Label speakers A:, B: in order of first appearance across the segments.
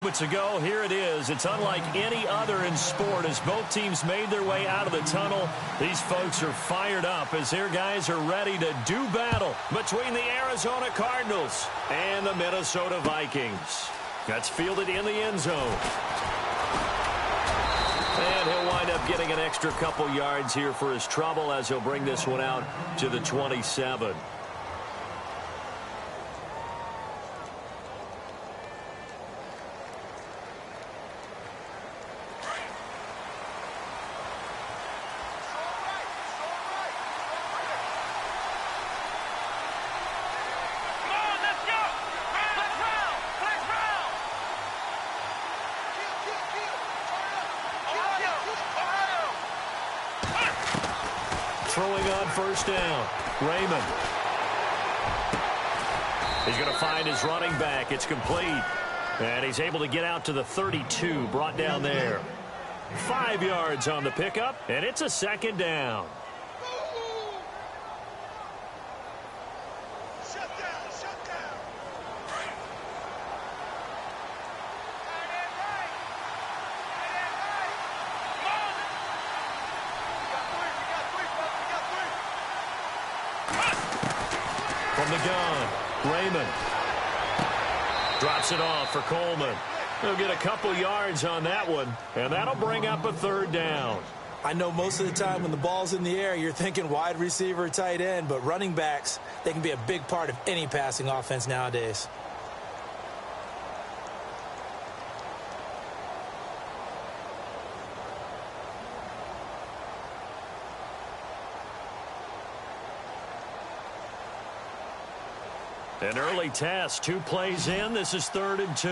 A: moments ago, here it is. It's unlike any other in sport as both teams made their way out of the tunnel. These folks are fired up as their guys are ready to do battle between the Arizona Cardinals and the Minnesota Vikings. That's fielded in the end zone. And he'll wind up getting an extra couple yards here for his trouble as he'll bring this one out to the 27. Throwing on first down, Raymond. He's going to find his running back. It's complete. And he's able to get out to the 32, brought down there. 5 yards on the pickup, and it's a second down. From the gun, Raymond drops it off for Coleman. He'll get a couple yards on that one, and that'll bring up a third down.
B: I know most of the time when the ball's in the air, you're thinking wide receiver, tight end, but running backs, they can be a big part of any passing offense nowadays.
A: An early test, 2 plays in. This is 3rd and 2.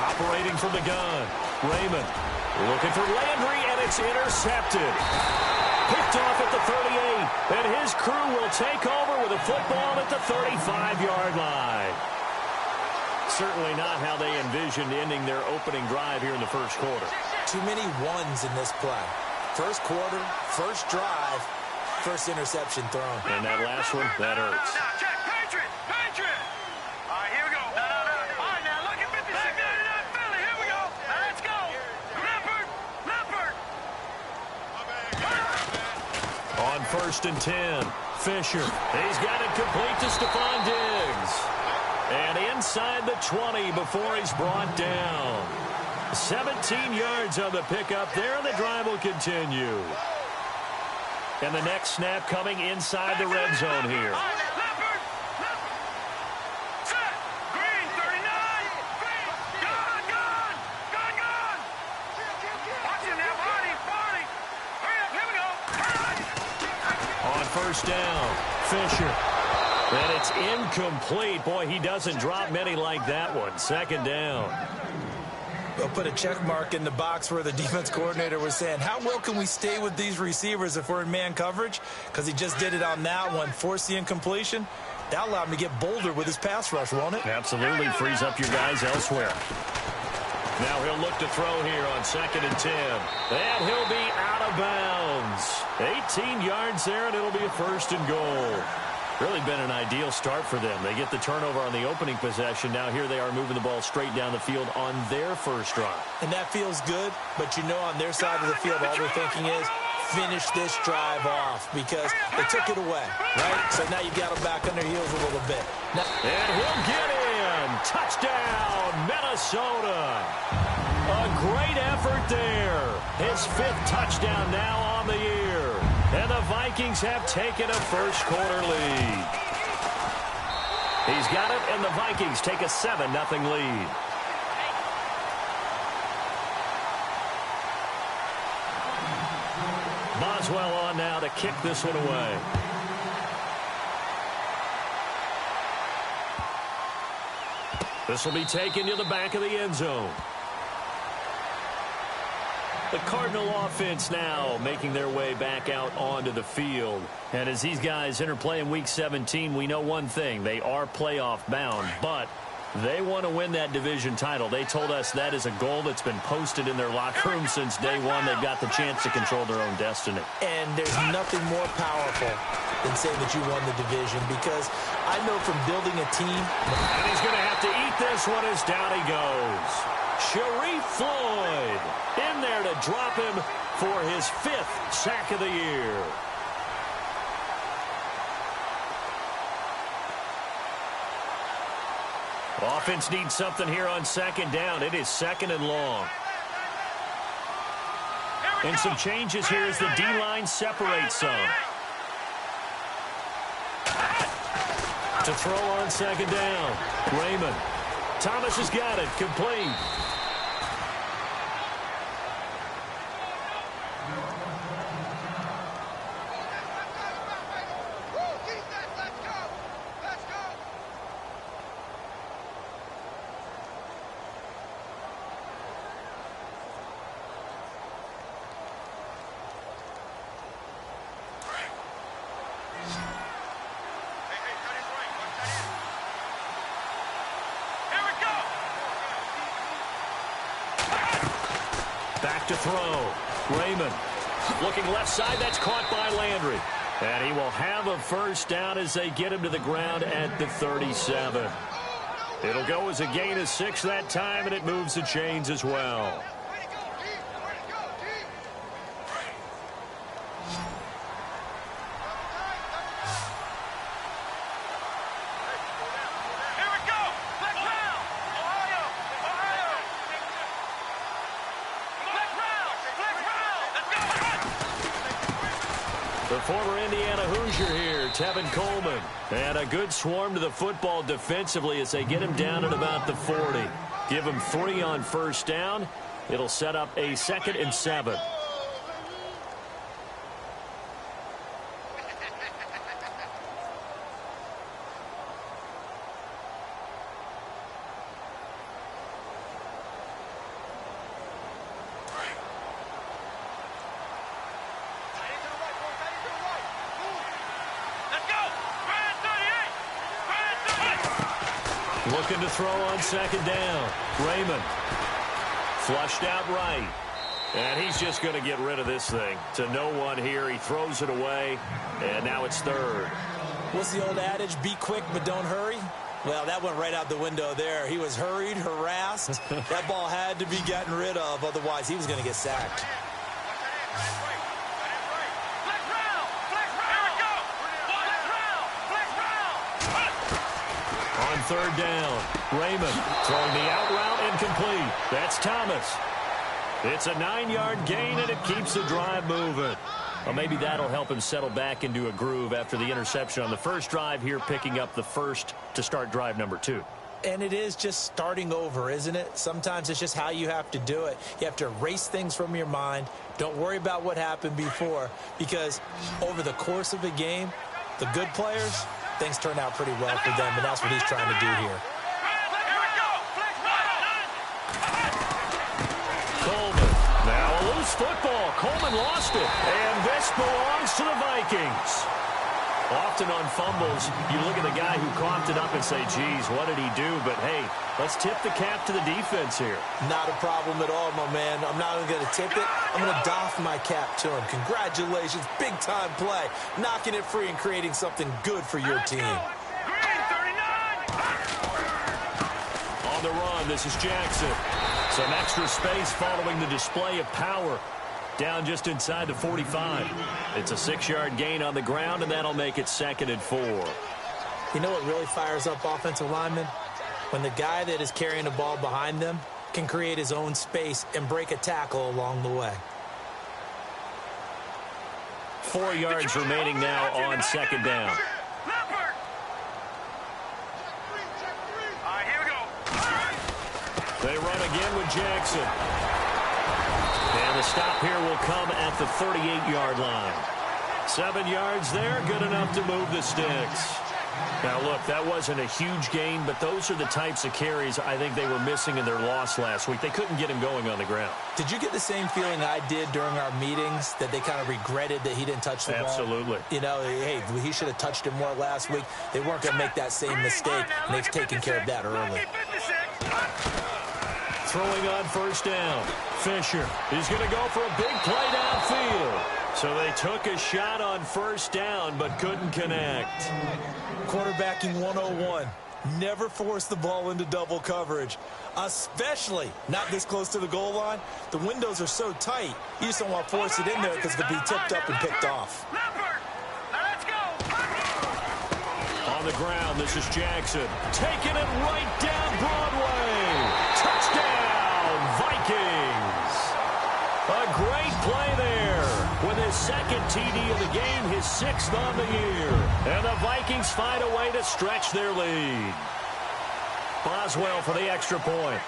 A: Operating from the gun, Raymond looking for Landry, and it's intercepted. Picked off at the 38, and his crew will take over with a football at the 35-yard line. Certainly not how they envisioned ending their opening drive here in the first quarter.
B: Too many ones in this play. First quarter, first drive, first interception thrown.
A: And that last one, that hurts.
C: Now, check, Patriot! All right, here we go. All right, now, look at 56. Philly, here we go. Now, let's go. Leopard!
A: On 1st and 10, Fisher. He's got it complete to Stephon Diggs. And inside the 20 before he's brought down. 17 yards on the pickup there, and the drive will continue. And the next snap coming inside the red zone here.
C: Set. Green, 39. Green. Gone. Watching that, Barney. Hurry up, here we go.
A: On first down, Fisher. And it's incomplete. Boy, he doesn't drop many like that one. 2nd down.
B: They'll put a check mark in the box where the defense coordinator was saying, how well can we stay with these receivers if we're in man coverage? Because he just did it on that one, forced the incompletion. That'll allow him to get bolder with his pass rush, won't it?
A: Absolutely. Frees up your guys elsewhere. Now he'll look to throw here on 2nd and 10. And he'll be out of bounds. 18 yards there, and it'll be a 1st and goal. Really been an ideal start for them. They get the turnover on the opening possession. Now here they are moving the ball straight down the field on their first drive.
B: And that feels good, but you know on their side of the field all they're thinking is finish this drive off because they took it away, right? So now you've got them back on their heels a little bit. Now
A: and he'll get in. Touchdown, Minnesota. A great effort there. His 5th touchdown now on the year. And the Vikings have taken a first-quarter lead. He's got it, and the Vikings take a 7-0 lead. Boswell on now to kick this one away. This will be taken to the back of the end zone. The Cardinal offense now making their way back out onto the field. And as these guys interplay in Week 17, we know one thing. They are playoff bound, but They want to win that division title. They told us that is a goal that's been posted in their locker room since day one. They've got the chance to control their own destiny.
B: And there's nothing more powerful than saying that you won the division, because I know from building a team.
A: And he's going to have to eat this one as down he goes. Sharif Floyd in there to drop him for his 5th sack of the year. Offense needs something here on 2nd down. It is 2nd and long. And some changes here as the D-line separates some. To throw on 2nd down. Raymond. Thomas has got it. Complete. Back to throw. Raymond looking left side. That's caught by Landry. And he will have a 1st down as they get him to the ground at the 37. It'll go as a gain of 6 that time, and it moves the chains as well. The former Indiana Hoosier here, Tevin Coleman. And a good swarm to the football defensively as they get him down at about the 40. Give him 3 on 1st down. It'll set up a 2nd and 7. Looking to throw on 2nd down. Raymond. Flushed out right. And he's just going to get rid of this thing. To no one here. He throws it away. And now it's 3rd.
B: What's the old adage? Be quick, but don't hurry. Well, that went right out the window there. He was hurried, harassed. That ball had to be gotten rid of. Otherwise, he was going to get sacked.
A: On 3rd down, Raymond throwing the out route incomplete. That's Thomas. It's a 9-yard gain, and it keeps the drive moving. Well, maybe that'll help him settle back into a groove after the interception on the first drive here, picking up the 1st to start drive number 2.
B: And it is just starting over, isn't it? Sometimes it's just how you have to do it. You have to erase things from your mind. Don't worry about what happened before, because over the course of a game, the good players, things turn out pretty well for them, and that's what he's trying to do here.
A: Coleman, now a loose football. Coleman lost it, and this belongs to the Vikings. Often on fumbles, you look at the guy who coughed it up and say, geez, what did he do? But, hey, let's tip the cap to the defense here.
B: Not a problem at all, my man. I'm not even going to tip it. I'm going to doff my cap to him. Congratulations. Big-time play. Knocking it free and creating something good for your team.
A: On the run, this is Jackson. Some extra space following the display of power. Down just inside the 45. It's a 6-yard gain on the ground, and that'll make it 2nd and 4.
B: You know what really fires up offensive linemen? When the guy that is carrying the ball behind them can create his own space and break a tackle along the way.
A: 4 yards remaining now on 2nd down. They run again with Jackson. And the stop here will come at the 38-yard line. 7 yards there, good enough to move the sticks. Now, look, that wasn't a huge gain, but those are the types of carries I think they were missing in their loss last week. They couldn't get him going on the ground.
B: Did you get the same feeling I did during our meetings, that they kind of regretted that he didn't touch the ball?
A: Absolutely.
B: You know, hey, he should have touched it more last week. They weren't going to make that same mistake, and they've taken care of that early.
A: Throwing on first down. Fisher is going to go for a big play downfield. So they took a shot on first down, but couldn't connect.
B: Quarterbacking 101. Never force the ball into double coverage, especially not this close to the goal line. The windows are so tight, you just don't want to force it in there because it could be tipped up and picked off.
A: On the ground, this is Jackson. Taking it right down Broadway. Touchdown, Vikings. A great play there. With his second TD of the game, his 6th on the year. And the Vikings find a way to stretch their lead. Boswell for the extra point.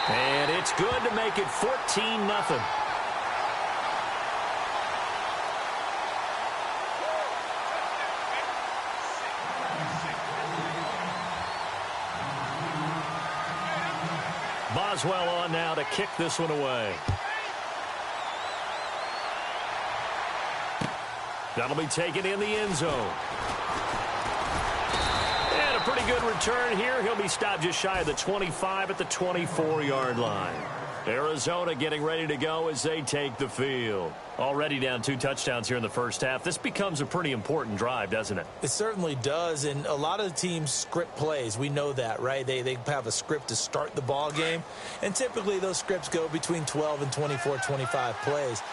A: And it's good to make it 14-0. Boswell on now to kick this one away. That'll be taken in the end zone. And a pretty good return here. He'll be stopped just shy of the 25 at the 24-yard line. Arizona getting ready to go as they take the field. Already down 2 touchdowns here in the first half. This becomes a pretty important drive, doesn't it?
B: It certainly does, and a lot of the teams script plays. We know that, right? They have a script to start the ball game, and typically those scripts go between 12 and 24, 25 plays.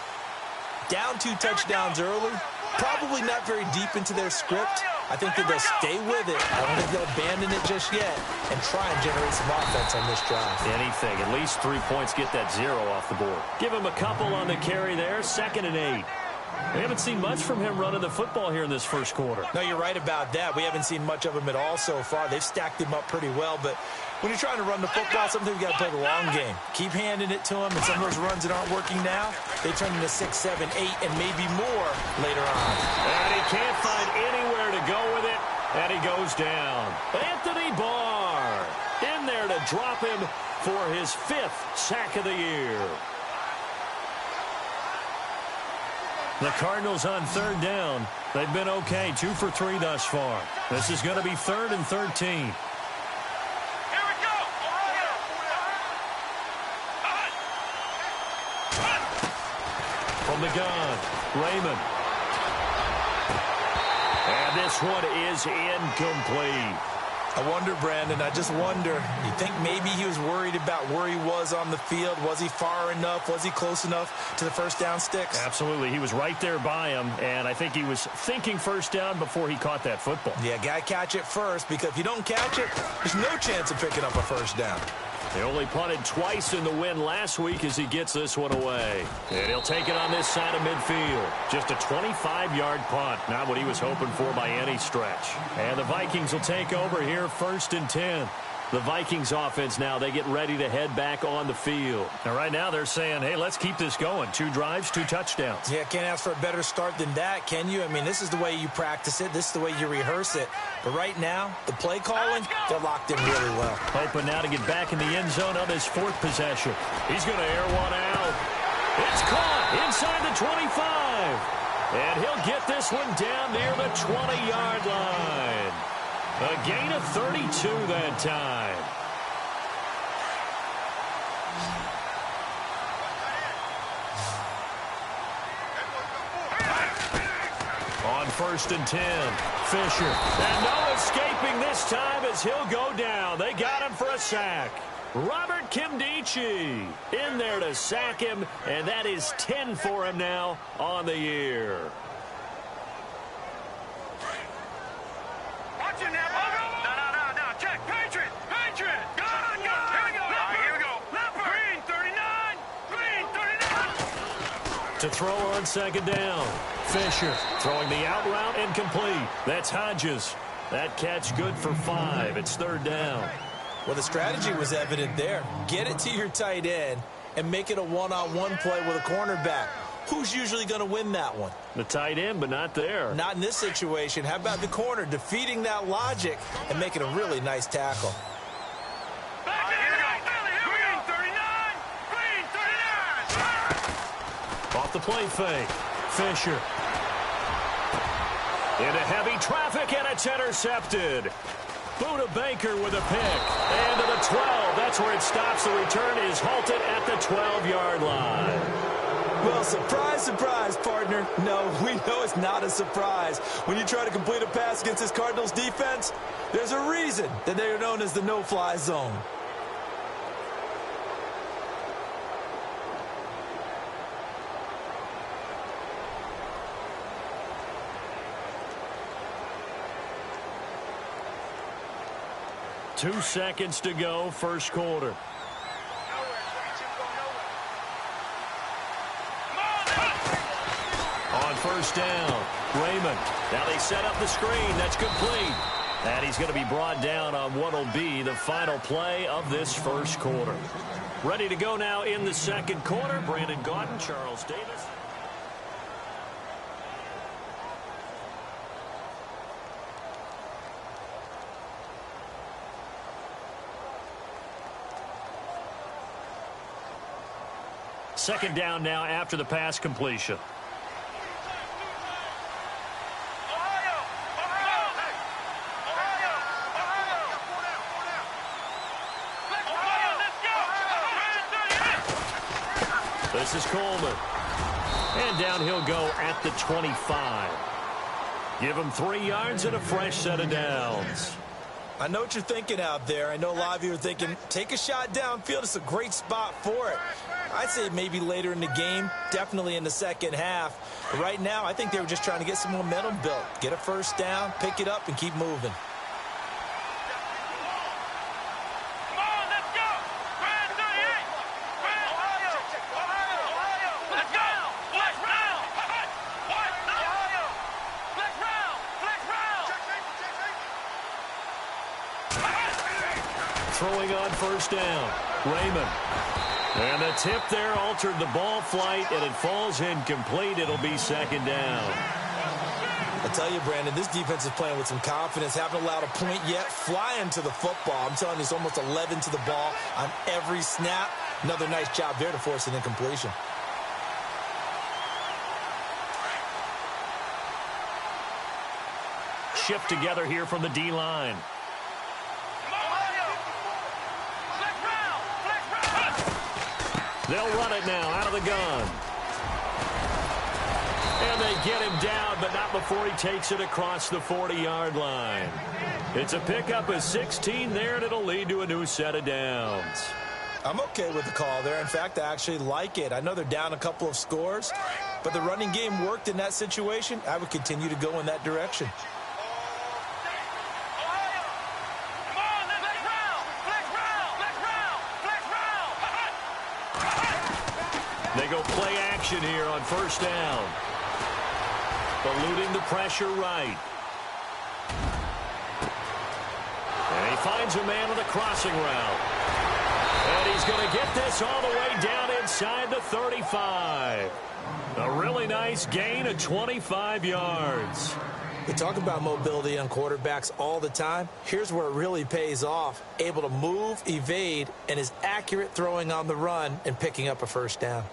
B: Down 2 touchdowns early, probably not very deep into their script. I think that they'll stay with it. I don't think they'll abandon it just yet and try and generate some offense on this drive.
A: Anything. At least 3 points, get that 0 off the board. Give him a couple on the carry there. 2nd and 8. We haven't seen much from him running the football here in this first quarter.
B: No, you're right about that. We haven't seen much of him at all so far. They've stacked him up pretty well, but when you're trying to run the football, sometimes you got to play the long game. Keep handing it to him, and some of those runs that aren't working now, they turn into 6, 7, 8, and maybe more later on.
A: And he can't find anywhere to go with it, and he goes down. Anthony Barr in there to drop him for his 5th sack of the year. The Cardinals on 3rd down. They've been okay, 2 for 3 thus far. This is going to be 3rd and 13. From the gun, Raymond. And this one is incomplete.
B: I wonder, Brandon, I just wonder, you think maybe he was worried about where he was on the field? Was he far enough? Was he close enough to the first down sticks?
A: Absolutely. He was right there by him, and I think he was thinking first down before he caught that football.
B: Yeah, got to catch it first, because if you don't catch it, there's no chance of picking up a first down.
A: They only punted twice in the win last week as he gets this one away. And he'll take it on this side of midfield. Just a 25-yard punt. Not what he was hoping for by any stretch. And the Vikings will take over here 1st and 10. The Vikings offense now, they get ready to head back on the field. And right now they're saying, hey, let's keep this going. 2 drives, 2 touchdowns.
B: Yeah, can't ask for a better start than that, can you? I mean, this is the way you practice it. This is the way you rehearse it. But right now, the play calling, they're locked in really well.
A: Hoping now to get back in the end zone on his 4th possession. He's going to air one out. It's caught inside the 25. And he'll get this one down near the 20-yard line. A gain of 32 that time. On 1st and 10, Fisher. And no escaping this time as he'll go down. They got him for a sack. Robert Kimdichie in there to sack him, and that is 10 for him now on the year. To throw on 2nd down. Fisher throwing the out route incomplete. That's Hodges. That catch good for 5. It's 3rd down.
B: Well, the strategy was evident there. Get it to your tight end and make it a one-on-one play with a cornerback. who's usually going to win that one?
A: The tight end, but not there.
B: Not in this situation. How about the corner defeating that logic and making a really nice tackle?
A: Off the play fake. Fisher. Into heavy traffic, and it's intercepted. Buda Baker with a pick. And to the 12. That's where it stops. The return is halted at the 12-yard line.
B: Well, surprise, surprise, partner. No, we know it's not a surprise. When you try to complete a pass against this Cardinals defense, there's a reason that they are known as the no-fly zone.
A: Two seconds to go, first quarter. On first down, Raymond. Now they set up the screen. That's complete. And he's going to be brought down on what will be the final play of this first quarter. Ready to go now in the second quarter. Brandon Gaudin, Charles Davis. Second down now after the pass completion. This is Coleman. And down he'll go at the 25. Give him 3 yards and a fresh set of downs.
B: I know what you're thinking out there. I know a lot of you are thinking, take a shot downfield. It's a great spot for it. I'd say maybe later in the game, definitely in the second half. But right now, I think they were just trying to get some momentum built. Get a first down, pick it up, and keep moving.
A: Throwing on first down, Raymond. And the tip there altered the ball flight, and it falls incomplete. It'll be second down.
B: I tell you, Brandon, this defense is playing with some confidence. Haven't allowed a point yet. Flying to the football. I'm telling you, it's almost 11 to the ball on every snap. Another nice job there to force an incompletion.
A: Shift together here from the D-line. They'll run it now out of the gun. And they get him down, but not before he takes it across the 40-yard line. It's a pickup of 16 there, and it'll lead to a new set of downs.
B: I'm okay with the call there. In fact, I actually like it. I know they're down a couple of scores, but the running game worked in that situation. I would continue to go in that direction.
A: They go play action here on first down. Eluding the pressure right. And he finds a man on the crossing route. And he's going to get this all the way down inside the 35. A really nice gain of 25 yards.
B: We talk about mobility on quarterbacks all the time. Here's where it really pays off. Able to move, evade, and is accurate throwing on the run and picking up a first down.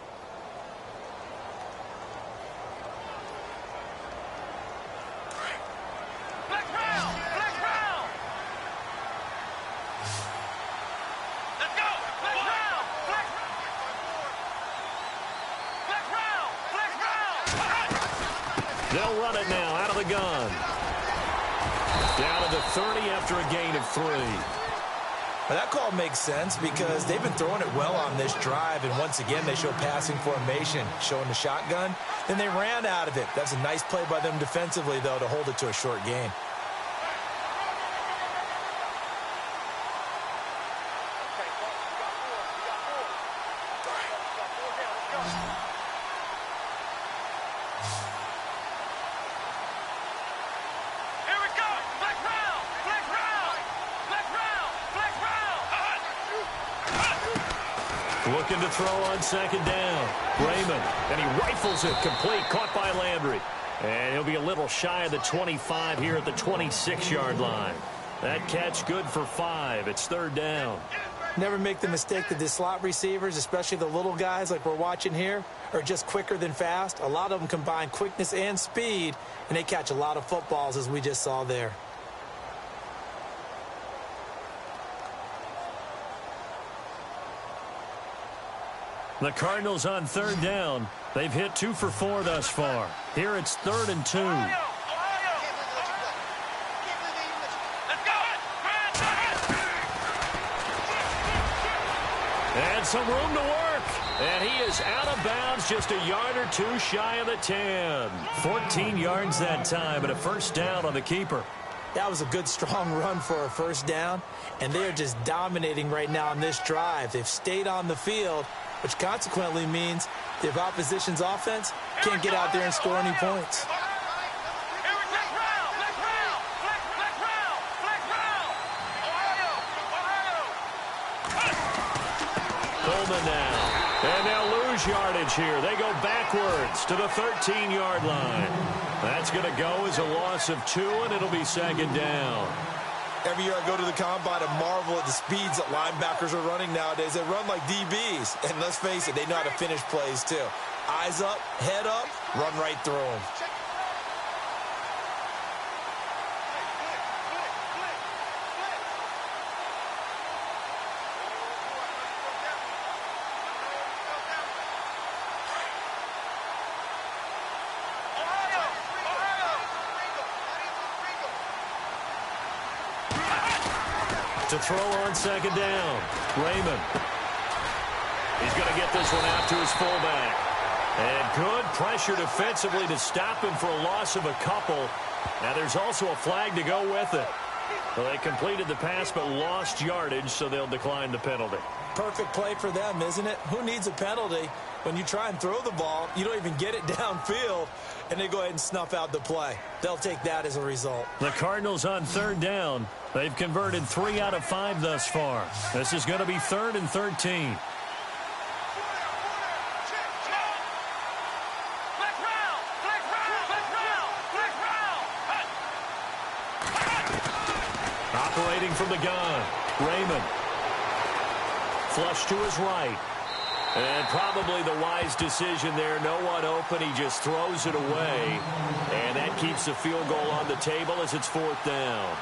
A: They'll run it now out of the gun. Down to the 30 after a gain of 3.
B: Well, that call makes sense because they've been throwing it well on this drive, and once again they show passing formation, showing the shotgun. Then they ran out of it. That's a nice play by them defensively, though, to hold it to a short gain.
A: Looking Looking to throw on second down. Raymond, and he rifles it complete, caught by Landry. And he'll be a little shy of the 25 here at the 26-yard line. That catch good for 5. It's third down.
B: Never make the mistake that the slot receivers, especially the little guys like we're watching here, are just quicker than fast. A lot of them combine quickness and speed, and they catch a lot of footballs, as we just saw there.
A: The Cardinals on third down. They've hit 2 for 4 thus far. Here it's 3rd and 2. And some room to work. And he is out of bounds, just a yard or 2 shy of the 10. 14 yards that time, and a first down on the keeper.
B: That was a good, strong run for a first down, and they are just dominating right now on this drive. They've stayed on the field, which consequently means the opposition's offense can't get out there and score any points.
A: Coleman now. And they'll lose yardage here. They go backwards to the 13-yard line. That's going to go as a loss of 2, and it'll be second down.
B: Every year I go to the combine and marvel at the speeds that linebackers are running nowadays. They run like DBs. And let's face it, they know how to finish plays too. Eyes up, head up, run right through them.
A: To throw on second down. Raymond. He's going to get this one out to his fullback. And good pressure defensively to stop him for a loss of a couple. Now there's also a flag to go with it. Well, they completed the pass but lost yardage, so they'll decline the penalty.
B: Perfect play for them, isn't it? Who needs a penalty when you try and throw the ball, you don't even get it downfield, and they go ahead and snuff out the play. They'll take that as a result.
A: The Cardinals on third down. They've converted 3 out of 5 thus far. This is going to be 3rd and 13. Operating from the gun, Raymond. Flush to his right. And probably the wise decision there. No one open. He just throws it away. And that keeps the field goal on the table as it's 4th down.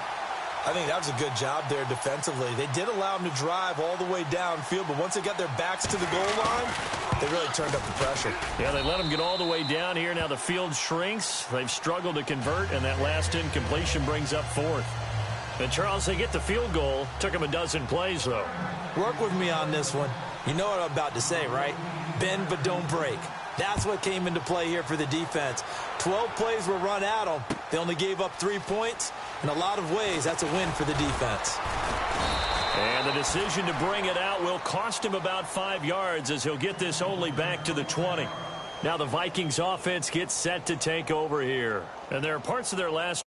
B: I think that was a good job there defensively. They did allow them to drive all the way downfield, but once they got their backs to the goal line, they really turned up the pressure.
A: Yeah, they let them get all the way down here. Now the field shrinks. They've struggled to convert, and that last incompletion brings up 4th. And, Charles, they get the field goal. Took them a dozen plays, though.
B: Work with me on this one. You know what I'm about to say, right? Bend but don't break. That's what came into play here for the defense. 12 plays were run at them. They only gave up 3 points. In a lot of ways, that's a win for the defense.
A: And the decision to bring it out will cost him about 5 yards as he'll get this only back to the 20. Now the Vikings offense gets set to take over here. And there are parts of their last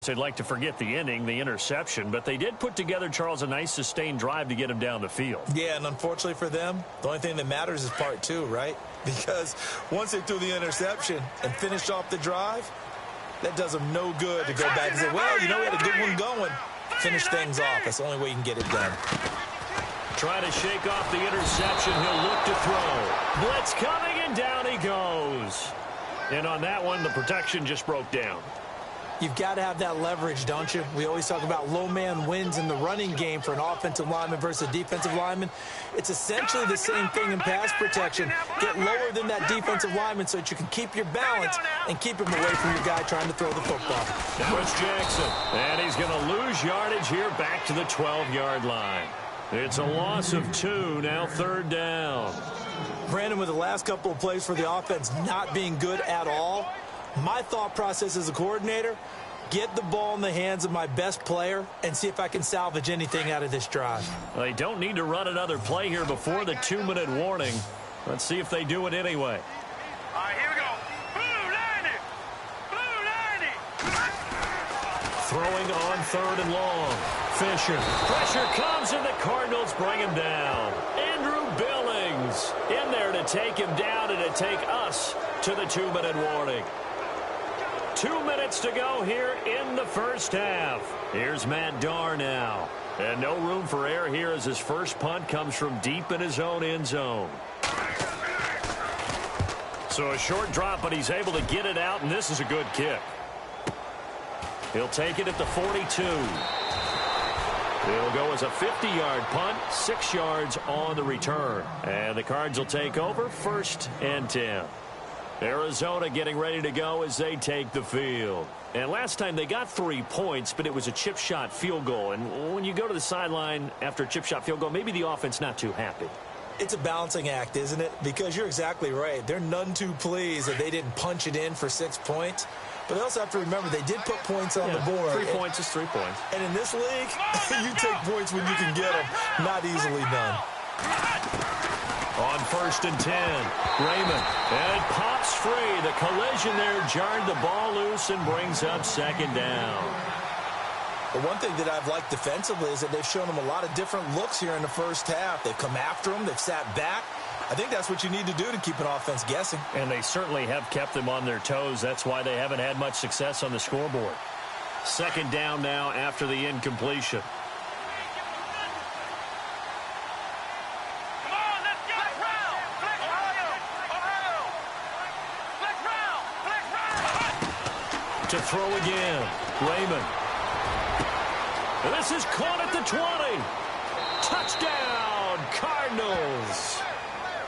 A: they'd like to forget the ending, the interception, but they did put together, Charles, a nice sustained drive to get him down the field.
B: Yeah, and unfortunately for them, the only thing that matters is part 2, right? Because once they threw the interception and finished off the drive, that does them no good to go back and say, well, you know, we had a good one going. Finish things off. That's the only way you can get it done.
A: Trying to shake off the interception. He'll look to throw. Blitz coming, and down he goes. And on that one, the protection just broke down.
B: You've got to have that leverage, don't you? We always talk about low man wins in the running game for an offensive lineman versus a defensive lineman. It's essentially the same thing in pass protection. Get lower than that defensive lineman so that you can keep your balance and keep him away from your guy trying to throw the football.
A: Now it's Jackson, and he's going to lose yardage here back to the 12-yard line. It's a loss of 2, now 3rd down.
B: Brandon, with the last couple of plays for the offense not being good at all, my thought process as a coordinator, get the ball in the hands of my best player and see if I can salvage anything out of this drive.
A: They don't need to run another play here before the 2-minute warning. Let's see if they do it anyway.
C: All right, here we go. Blue 90. Blue 90.
A: Throwing on 3rd and long. Fisher. Pressure comes, and the Cardinals bring him down. Andrew to take him down and to take us to the 2-minute warning. 2 minutes to go here in the first half. Here's Matt Darr now. And no room for error here as his first punt comes from deep in his own end zone. So a short drop, but he's able to get it out, and this is a good kick. He'll take it at the 42. It'll go as a 50-yard punt, 6 yards on the return. And the Cards will take over, 1st and 10. Arizona getting ready to go as they take the field. And last time they got 3 points, but it was a chip shot field goal. And when you go to the sideline after a chip shot field goal, maybe the offense not too happy.
B: It's a balancing act, isn't it? Because you're exactly right. They're none too pleased that they didn't punch it in for 6 points. But they also have to remember they did put points on the board.
A: 3 points is 3 points.
B: And in this league, you take points when you can get them. Not easily done.
A: On 1st and 10, Raymond. And it pops free. The collision there jarred the ball loose and brings up 2nd down.
B: But one thing that I've liked defensively is that they've shown them a lot of different looks here in the first half. They've come after them. They've sat back. I think that's what you need to do to keep an offense guessing.
A: And they certainly have kept them on their toes. That's why they haven't had much success on the scoreboard. 2nd down now after the incompletion. To throw again, Raymond. And this is caught at the 20. Touchdown, Cardinals.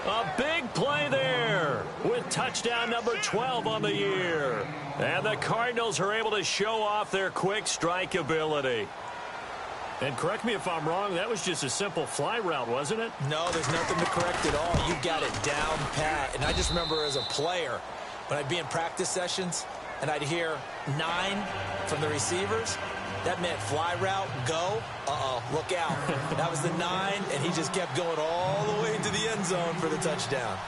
A: A big play there with touchdown number 12 on the year. And the Cardinals are able to show off their quick strike ability. And correct me if I'm wrong, that was just a simple fly route, wasn't it?
B: No, there's nothing to correct at all. You got it down pat. And I just remember as a player, when I'd be in practice sessions, and I'd hear 9 from the receivers, that meant fly route, go, look out. That was the 9, and he just kept going all the way into the end zone for the touchdown.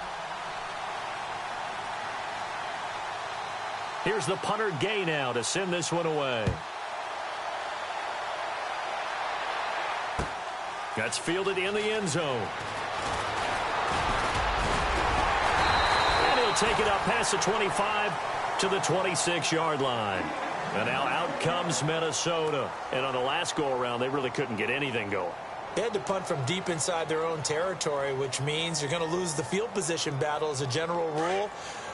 A: Here's the punter Gay now to send this one away. That's fielded in the end zone. And he'll take it up past the 25 to the 26-yard line. And now out comes Minnesota. And on the last go-around, they really couldn't get anything going.
B: They had to punt from deep inside their own territory, which means you're going to lose the field position battle as a general rule.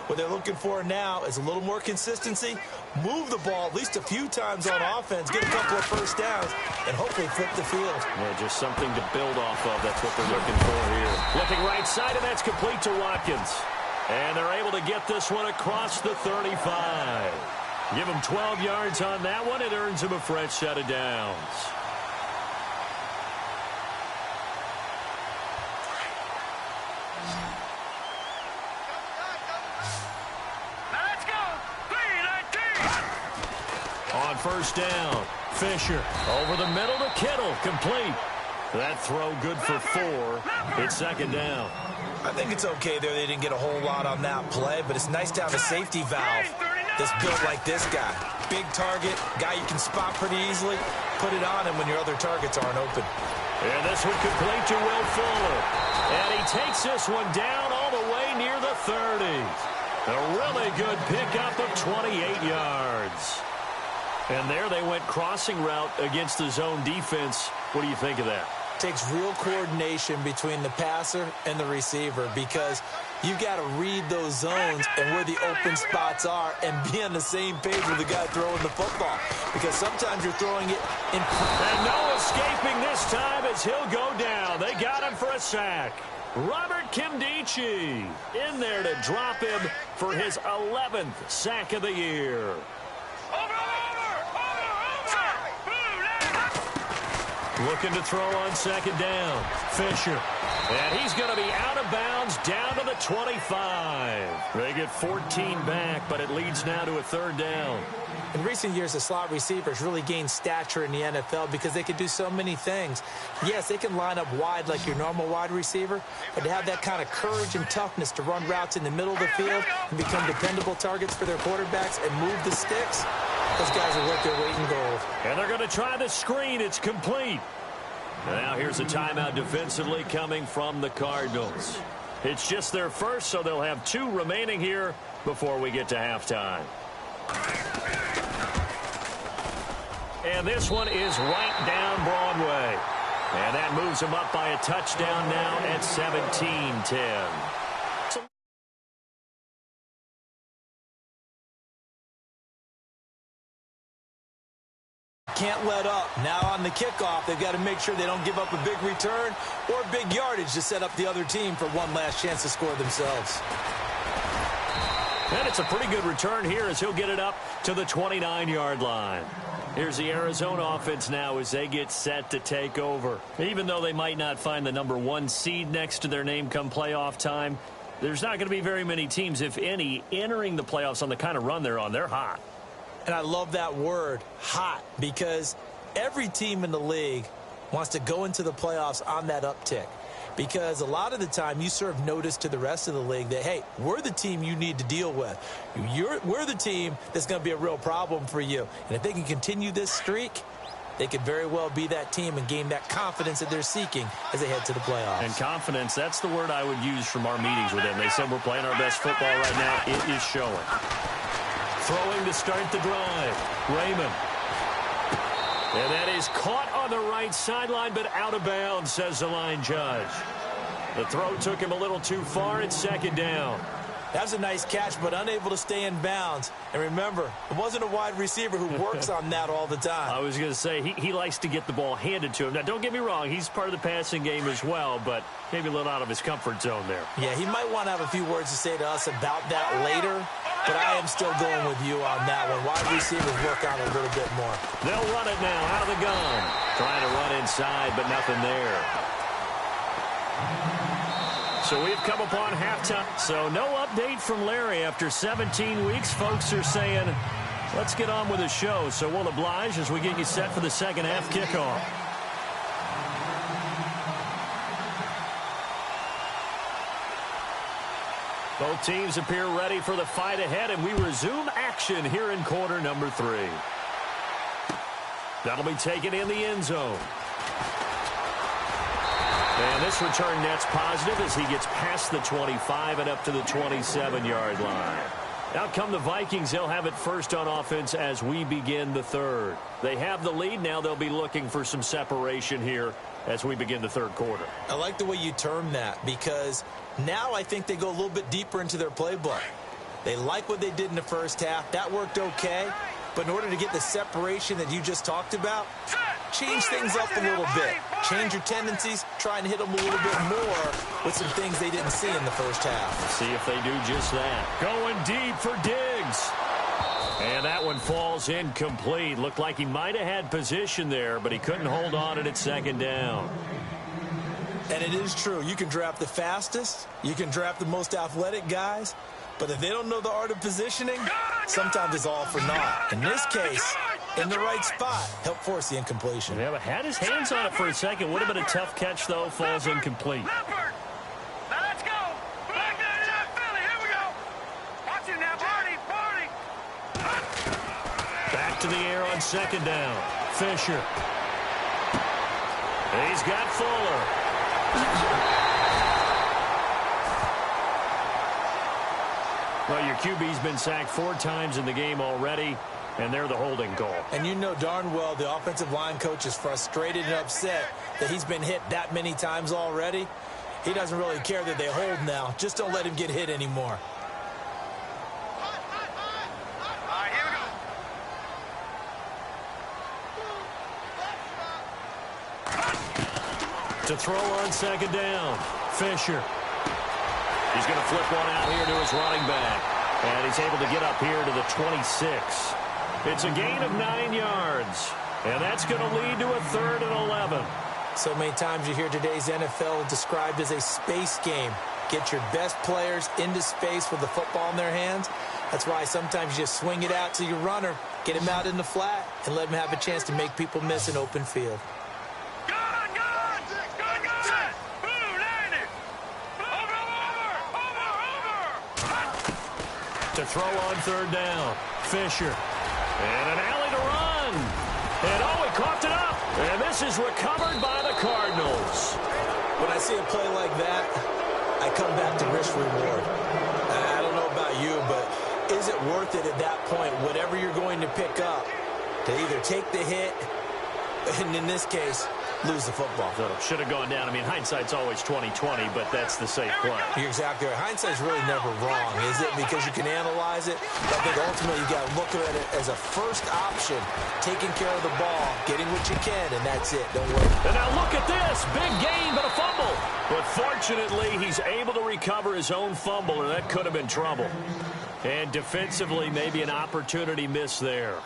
B: What they're looking for now is a little more consistency, move the ball at least a few times on offense, get a couple of first downs, and hopefully flip the field.
A: Yeah, just something to build off of. That's what they're looking for here. Looking right side, and that's complete to Watkins. And they're able to get this one across the 35. Give him 12 yards on that one. It earns him a fresh set of downs.
C: Let's go. 3-19.
A: On 1st down, Fisher over the middle to Kittle. Complete. That throw good for 4. It's 2nd down.
B: I think it's okay there. They didn't get a whole lot on that play, but it's nice to have a safety valve that's built like this guy. Big target, guy you can spot pretty easily. Put it on him when your other targets aren't open.
A: And this one complete to Will Fuller. And he takes this one down all the way near the 30. A really good pickup of 28 yards. And there they went crossing route against the zone defense. What do you think of that?
B: Takes real coordination between the passer and the receiver because you got to read those zones and where the open spots are and be on the same page with the guy throwing the football, because sometimes you're throwing it in.
A: And no escaping this time as he'll go down. They got him for a sack. Robert Kimdichie in there to drop him for his 11th sack of the year. Looking to throw on 2nd down. Fisher. And he's going to be out of bounds down to the 25. They get 14 back, but it leads now to a 3rd down.
B: In recent years, the slot receivers really gained stature in the NFL because they can do so many things. Yes, they can line up wide like your normal wide receiver, but to have that kind of courage and toughness to run routes in the middle of the field and become dependable targets for their quarterbacks and move the sticks, those guys are worth their weight in gold.
A: And they're going to try the screen. It's complete. Now here's a timeout defensively coming from the Cardinals. It's just their first, so they'll have 2 remaining here before we get to halftime. And this one is right down Broadway. And that moves them up by a touchdown now at 17-10.
B: Can't let up. Now on the kickoff, they've got to make sure they don't give up a big return or big yardage to set up the other team for one last chance to score themselves.
A: And it's a pretty good return here as he'll get it up to the 29-yard line. Here's the Arizona offense now as they get set to take over. Even though they might not find the number 1 seed next to their name come playoff time, there's not going to be very many teams, if any, entering the playoffs on the kind of run they're on. They're hot.
B: And I love that word, hot, because every team in the league wants to go into the playoffs on that uptick. Because a lot of the time you serve notice to the rest of the league that, hey, we're the team you need to deal with. We're the team that's going to be a real problem for you. And if they can continue this streak, they could very well be that team and gain that confidence that they're seeking as they head to the playoffs.
A: And confidence, that's the word I would use from our meetings with them. They said we're playing our best football right now. It is showing. Throwing to start the drive, Raymond. And that is caught on the right sideline, but out of bounds, says the line judge. The throw took him a little too far. It's second down.
B: That was a nice catch, but unable to stay in bounds. And remember, it wasn't a wide receiver who works on that all the time.
A: I was going to say, he likes to get the ball handed to him. Now, don't get me wrong. He's part of the passing game as well, but maybe a little out of his comfort zone there.
B: Yeah, he might want to have a few words to say to us about that later, but I am still going with you on that one. Wide receivers work on it a little bit more.
A: They'll run it now out of the gun. Trying to run inside, but nothing there. So we've come upon halftime. So no update from Larry after 17 weeks. Folks are saying, let's get on with the show. So we'll oblige as we get you set for the second half kickoff. Both teams appear ready for the fight ahead, and we resume action here in quarter number 3. That'll be taken in the end zone. And this return net's positive as he gets past the 25 and up to the 27-yard line. Out come the Vikings. They'll have it first on offense as we begin the third. They have the lead. Now they'll be looking for some separation here as we begin the third quarter.
B: I like the way you term that because now I think they go a little bit deeper into their playbook. They like what they did in the first half. That worked okay. But in order to get the separation that you just talked about, change things up a little bit. Change your tendencies, try and hit them a little bit more with some things they didn't see in the first half.
A: See if they do just that. Going deep for Diggs. And that one falls incomplete. Looked like he might have had position there, but he couldn't hold on and it's second down.
B: And it is true. You can draft the fastest. You can draft the most athletic guys. But if they don't know the art of positioning, sometimes it's all for naught. In this case, in the right spot, help force the incompletion.
A: Yeah, but had his hands on it for a second. Would have been a tough catch, though. Falls incomplete.
C: Now let's go. Back to Philly. Here we go. Watch it now, Barney.
A: Back to the air on second down. Fisher. He's got Fuller. Well, your QB's been sacked 4 times in the game already, and they're the holding call.
B: And you know darn well the offensive line coach is frustrated and upset that he's been hit that many times already. He doesn't really care that they hold now. Just don't let him get hit anymore.
C: Here we go.
A: To throw on second down, Fisher. He's going to flip one out here to his running back. And he's able to get up here to the 26. It's a gain of 9 yards. And that's going to lead to a 3rd and 11.
B: So many times you hear today's NFL described as a space game. Get your best players into space with the football in their hands. That's why sometimes you just swing it out to your runner, get him out in the flat, and let him have a chance to make people miss an open field.
A: To throw on 3rd down, Fisher. And an alley to run. And he coughed it up. And this is recovered by the Cardinals.
B: When I see a play like that, I come back to risk reward. I don't know about you, but is it worth it at that point, whatever you're going to pick up, to either take the hit, and in this case, lose the football?
A: So should have gone down. I mean, hindsight's always 20/20, but that's the safe play.
B: You're exactly right. Hindsight's really never wrong, is it? Because you can analyze it. But I think ultimately you got to look at it as a first option, taking care of the ball, getting what you can, and that's it. Don't worry.
A: And now look at this. Big gain, but a fumble. But fortunately, he's able to recover his own fumble, or that could have been trouble. And defensively, maybe an opportunity miss there.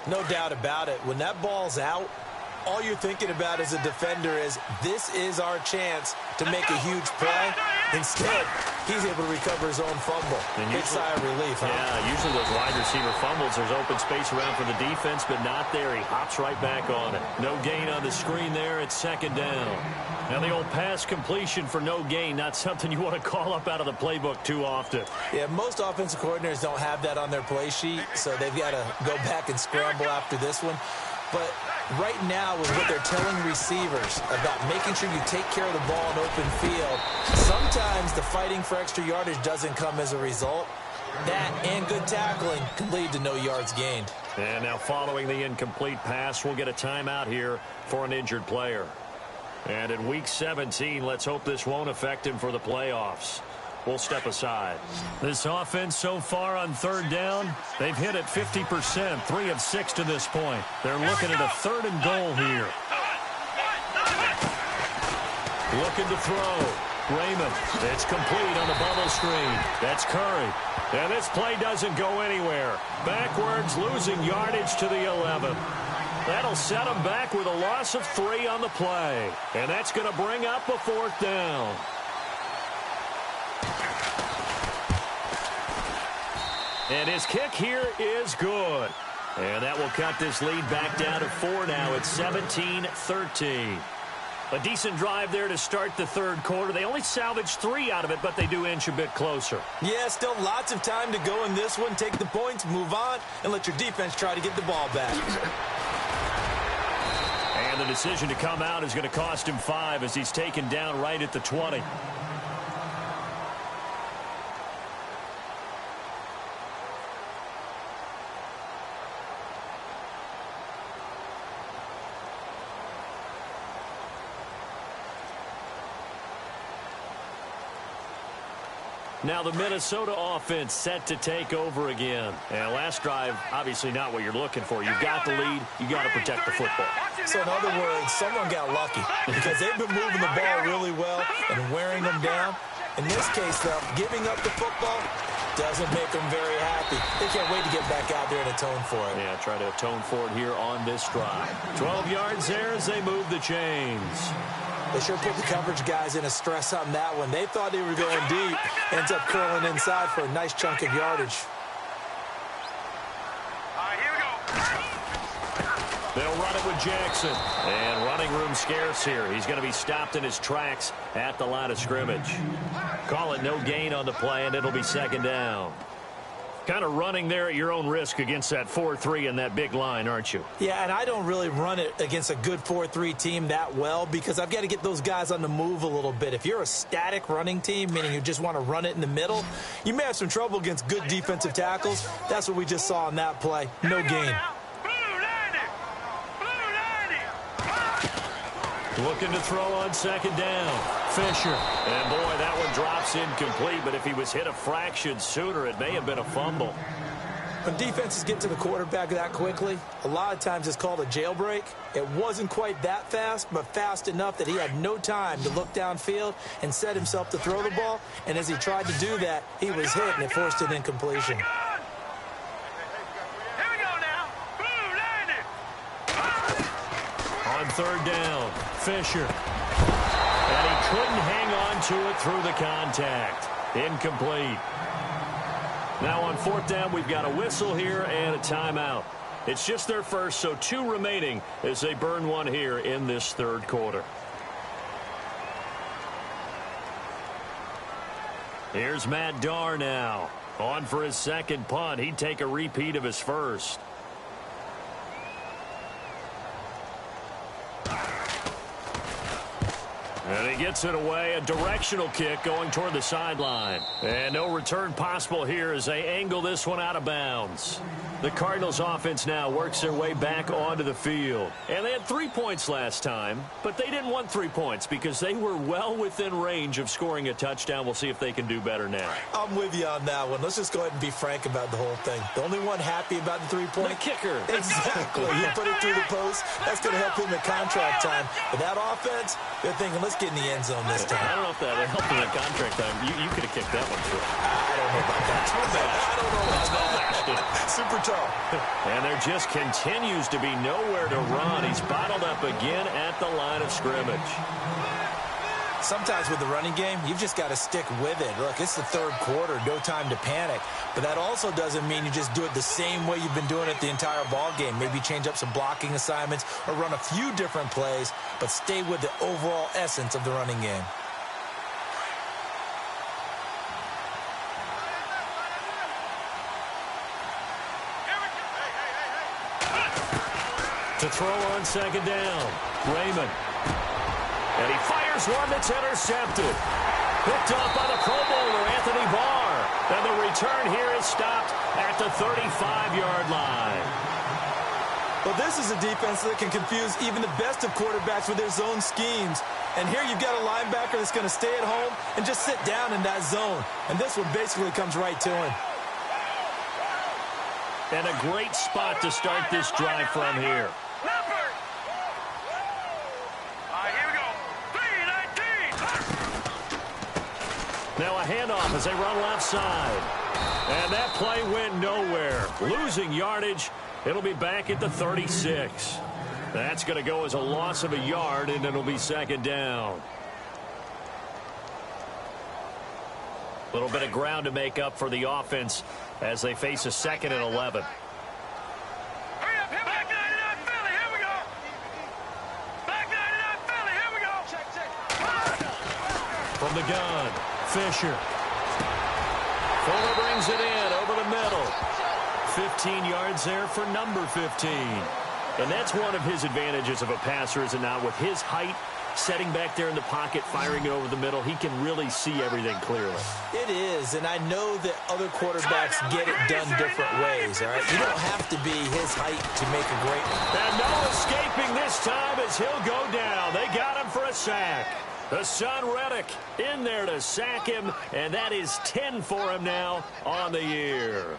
B: No doubt about it. When that ball's out, all you're thinking about as a defender is, this is our chance to make a huge play. Instead, he's able to recover his own fumble. Big sigh of relief, huh?
A: Yeah, usually those wide receiver fumbles, there's open space around for the defense, but not there. He hops right back on it. No gain on the screen there. It's second down. Now the old pass completion for no gain, not something you want to call up out of the playbook too often.
B: Yeah, most offensive coordinators don't have that on their play sheet, so they've got to go back and scramble after this one. But right now, with what they're telling receivers about making sure you take care of the ball in open field, sometimes the fighting for extra yardage doesn't come as a result. That and good tackling can lead to no yards gained.
A: And now following the incomplete pass, we'll get a timeout here for an injured player. And in Week 17, let's hope this won't affect him for the playoffs. We'll step aside. This offense so far on third down, they've hit it 50%, 3 of 6 to this point. They're looking at a 3rd and goal here. Looking to throw. Raymond, it's complete on the bubble screen. That's Curry. And this play doesn't go anywhere. Backwards, losing yardage to the 11. That'll set them back with a loss of 3 on the play. And that's going to bring up a 4th down. And his kick here is good. And that will cut this lead back down to 4 now. It's 17-13. A decent drive there to start the third quarter. They only salvaged 3 out of it, but they do inch a bit closer.
B: Yeah, still lots of time to go in this one. Take the points, move on, and let your defense try to get the ball back.
A: And the decision to come out is going to cost him 5 as he's taken down right at the 20. Now the Minnesota offense set to take over again. And last drive, obviously not what you're looking for. You've got the lead. You got to protect the football.
B: So in other words, someone got lucky because they've been moving the ball really well and wearing them down. In this case, though, giving up the football doesn't make them very happy. They can't wait to get back out there and atone for it.
A: Yeah, try to atone for it here on this drive. 12 yards there as they move the chains.
B: They sure put the coverage guys in a stress on that one. They thought they were going deep. Ends up curling inside for a nice chunk of yardage.
C: All right, here we go.
A: They'll run it with Jackson. And running room scarce here. He's going to be stopped in his tracks at the line of scrimmage. Call it no gain on the play, and it'll be second down. Kind of running there at your own risk against that 4-3 and that big line, aren't you?
B: Yeah, and I don't really run it against a good 4-3 team that well because I've got to get those guys on the move a little bit. If you're a static running team, meaning you just want to run it in the middle, you may have some trouble against good defensive tackles. That's what we just saw on that play. No gain.
A: Looking to throw on second down. Fisher. And boy, that one drops incomplete, but if he was hit a fraction sooner, it may have been a fumble.
B: When defenses get to the quarterback that quickly, a lot of times it's called a jailbreak. It wasn't quite that fast, but fast enough that he had no time to look downfield and set himself to throw the ball. And as he tried to do that, he was hit, and it forced an incompletion.
A: On third down, Fisher. And he couldn't hang on to it through the contact. Incomplete. Now on fourth down, we've got a whistle here and a timeout. It's just their first, so 2 remaining as they burn one here in this third quarter. Here's Matt Darr now. On for his second punt. He'd take a repeat of his first. And he gets it away, a directional kick going toward the sideline. And no return possible here as they angle this one out of bounds. The Cardinals offense now works their way back onto the field. And they had 3 points last time, but they didn't want 3 points because they were well within range of scoring a touchdown. We'll see if they can do better now.
B: I'm with you on that one. Let's just go ahead and be frank about the whole thing. The only one happy about the 3-point?
A: The kicker.
B: Exactly. He put it through the post. That's going to help him in contract time. But that offense, they're thinking, let's get in the end zone this time.
A: I don't know if that helped him in contract time. You could have kicked that one through.
B: I don't know about that. I don't know about that. Super tall.
A: And there just continues to be nowhere to run. He's bottled up again at the line of scrimmage.
B: Sometimes with the running game, you've just got to stick with it. Look, it's the third quarter, no time to panic. But that also doesn't mean you just do it the same way you've been doing it the entire ball game. Maybe change up some blocking assignments or run a few different plays, but stay with the overall essence of the running game.
A: To throw on second down, Raymond. And he fires one that's intercepted. Picked off by the Pro Bowler, Anthony Barr. And the return here is stopped at the 35-yard line.
B: Well, this is a defense that can confuse even the best of quarterbacks with their zone schemes. And here you've got a linebacker that's going to stay at home and just sit down in that zone. And this one basically comes right to him.
A: And a great spot to start this drive from here. Now a handoff as they run left side. And that play went nowhere. Losing yardage. It'll be back at the 36. That's going to go as a loss of a yard, and it'll be second down. A little bit of ground to make up for the offense as they face a 2nd and 11. From the gun, Fisher. Fuller brings it in over the middle. 15 yards there for number 15. And that's one of his advantages of a passer, is it not? With his height, setting back there in the pocket, firing it over the middle, he can really see everything clearly.
B: It is, and I know that other quarterbacks get it done different ways, all right? You don't have to be his height to make a great one.
A: And no escaping this time as he'll go down. They got him for a sack. The son Reddick in there to sack him, and that is 10 for him now on the year.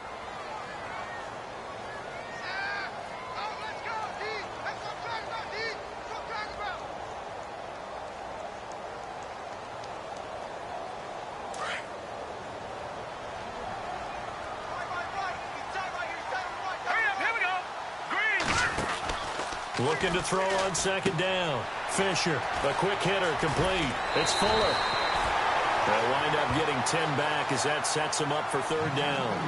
A: Looking to throw on second down. Fisher, the quick hitter, complete. It's Fuller. They'll wind up getting 10 back as that sets him up for third down.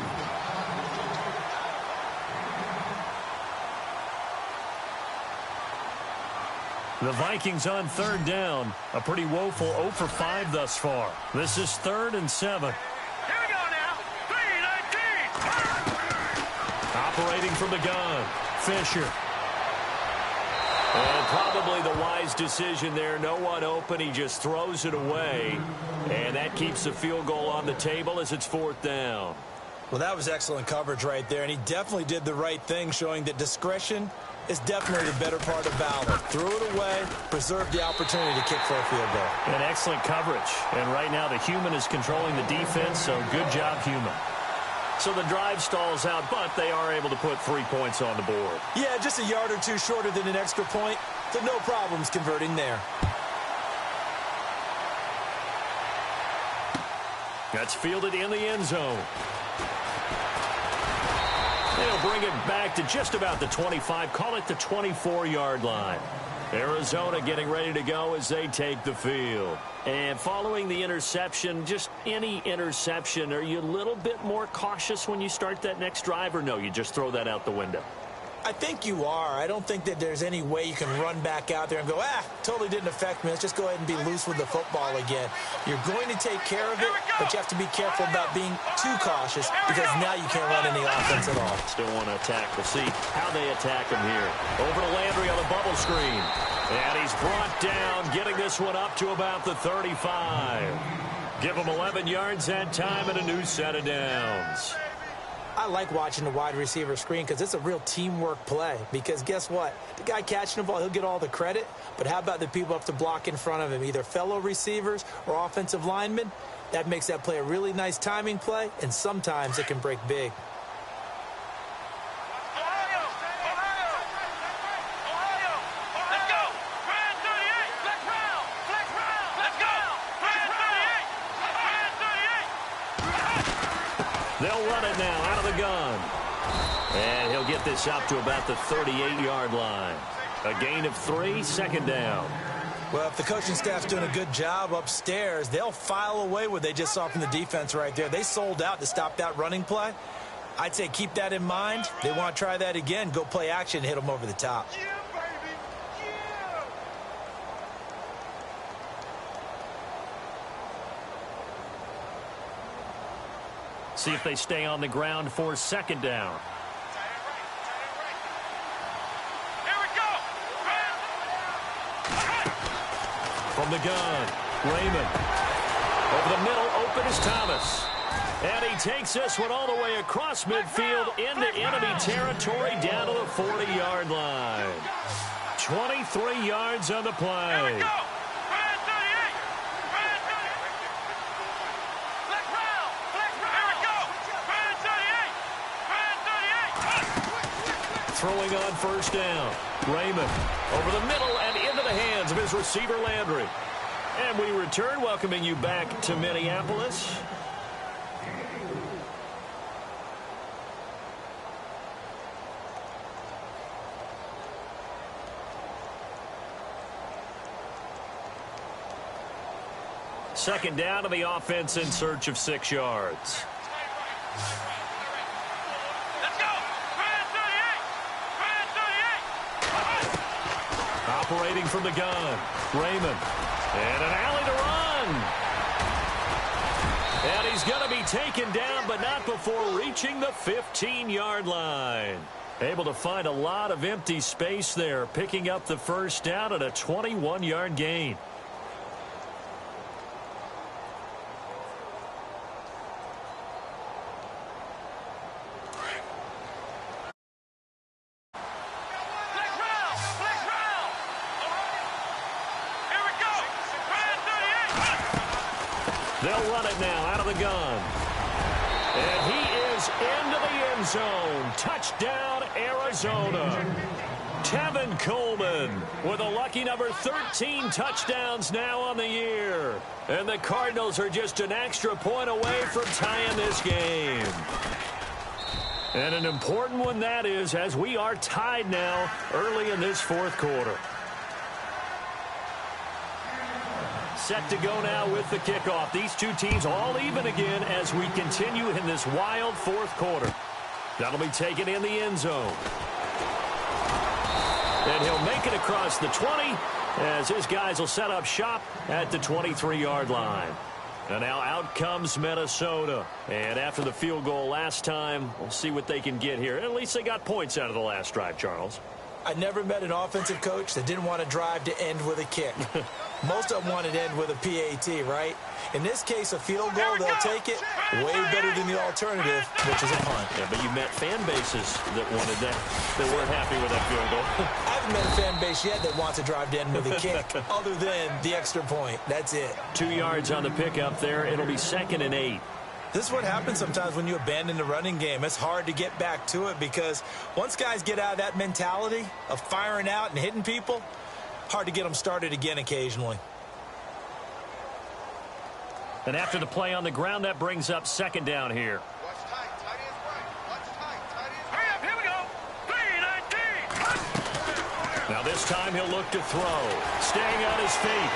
A: The Vikings on third down. A pretty woeful 0 for 5 thus far. This is 3rd and 7.
C: Here we go now. 3-19.
A: Operating from the gun. Fisher. And probably the wise decision there. No one open. He just throws it away. And that keeps the field goal on the table as it's 4th down.
B: Well, that was excellent coverage right there. And he definitely did the right thing, showing that discretion is definitely the better part of valor. Threw it away, preserved the opportunity to kick for a field goal.
A: And excellent coverage. And right now the human is controlling the defense, so good job, human. So the drive stalls out, but they are able to put 3 points on the board.
B: Yeah, just a yard or two shorter than an extra point, so no problems converting there.
A: That's fielded in the end zone. They'll bring it back to just about the 25, call it the 24-yard line. Arizona getting ready to go as they take the field. And following the interception, just any interception, are you a little bit more cautious when you start that next drive, or no, you just throw that out the window?
B: I think you are. I don't think that there's any way you can run back out there and go, totally didn't affect me. Let's just go ahead and be loose with the football again. You're going to take care of it, but you have to be careful about being too cautious because now you can't run any offense at all.
A: Still want to attack. We'll see how they attack him here. Over to Landry on the bubble screen. And he's brought down, getting this one up to about the 35. Give him 11 yards that time and a new set of downs.
B: I like watching the wide receiver screen because it's a real teamwork play. Because guess what? The guy catching the ball, he'll get all the credit. But how about the people who have to block in front of him, either fellow receivers or offensive linemen? That makes that play a really nice timing play, and sometimes it can break big.
A: They'll run it now out of the gun. And he'll get this up to about the 38-yard line. A gain of 3, second down.
B: Well, if the coaching staff's doing a good job upstairs, they'll file away what they just saw from the defense right there. They sold out to stop that running play. I'd say keep that in mind. They want to try that again. Go play action and hit them over the top.
C: Yeah, baby. Yeah.
A: See if they stay on the ground for second down. From the gun, Raymond. Over the middle, open is Thomas. And he takes this one all the way across midfield into enemy territory down to the 40-yard line. 23 yards on the play. Throwing on first down. Raymond over the middle and into the hands of his receiver Landry. And we return, welcoming you back to Minneapolis. Second down to the offense in search of 6 yards. Operating from the gun, Raymond. And an alley to run. And he's going to be taken down, but not before reaching the 15-yard line. Able to find a lot of empty space there, picking up the first down at a 21-yard gain. They'll run it now out of the gun. And he is into the end zone. Touchdown, Arizona. Tevin Coleman with a lucky number 13 touchdowns now on the year. And the Cardinals are just an extra point away from tying this game. And an important one that is, as we are tied now early in this fourth quarter. Set to go now with the kickoff. These two teams all even again as we continue in this wild fourth quarter. That'll be taken in the end zone. And he'll make it across the 20 as his guys will set up shop at the 23-yard line. And now out comes Minnesota. And after the field goal last time, we'll see what they can get here. At least they got points out of the last drive, Charles.
B: I never met an offensive coach that didn't want to drive to end with a kick. Most of them want to end with a PAT, right? In this case, a field goal, they'll take it way better than the alternative, which is a punt.
A: Yeah, but you met fan bases that wanted that, that weren't happy with that field goal.
B: I haven't met a fan base yet that wants to drive to end with a kick, other than the extra point. That's it. 2
A: yards on the pickup there. It'll be 2nd and 8.
B: This is what happens sometimes when you abandon the running game. It's hard to get back to it because once guys get out of that mentality of firing out and hitting people, hard to get them started again occasionally.
A: And after the play on the ground, that brings up second down here.
C: Watch tight. Tight ends right. Watch tight. Tight ends right. Hurry up. Here we go. 3-19.
A: Now this time he'll look to throw. Staying on his feet.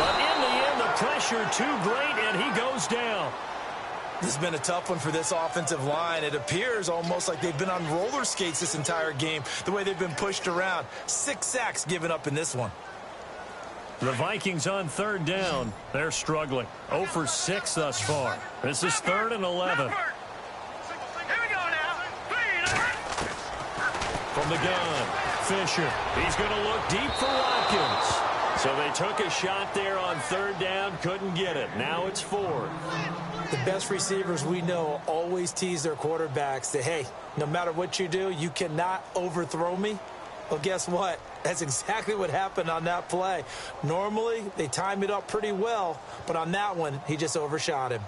A: But in the end, the pressure too great, and he goes down.
B: This has been a tough one for this offensive line. It appears almost like they've been on roller skates this entire game, the way they've been pushed around. 6 sacks given up in this one.
A: The Vikings on third down. They're struggling. 0 for 6 thus far. This is 3rd and 11.
C: Here we go now.
A: From the gun, Fisher. He's going to look deep for Watkins. So they took a shot there on 3rd down, couldn't get it. Now it's 4th.
B: The best receivers we know always tease their quarterbacks that, hey, no matter what you do, you cannot overthrow me. Well, guess what? That's exactly what happened on that play. Normally, they time it up pretty well, but on that one, he just overshot him.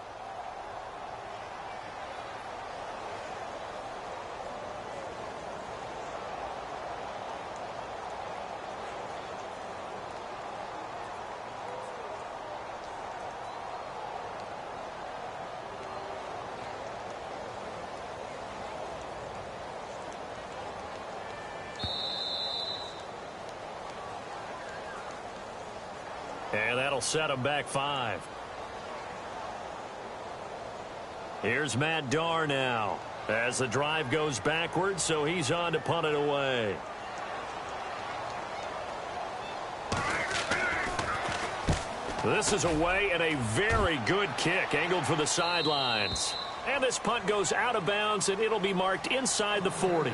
A: And that'll set him back 5. Here's Matt Darr now as the drive goes backwards, so he's on to punt it away. This is away and a very good kick angled for the sidelines. And this punt goes out of bounds, and it'll be marked inside the 40.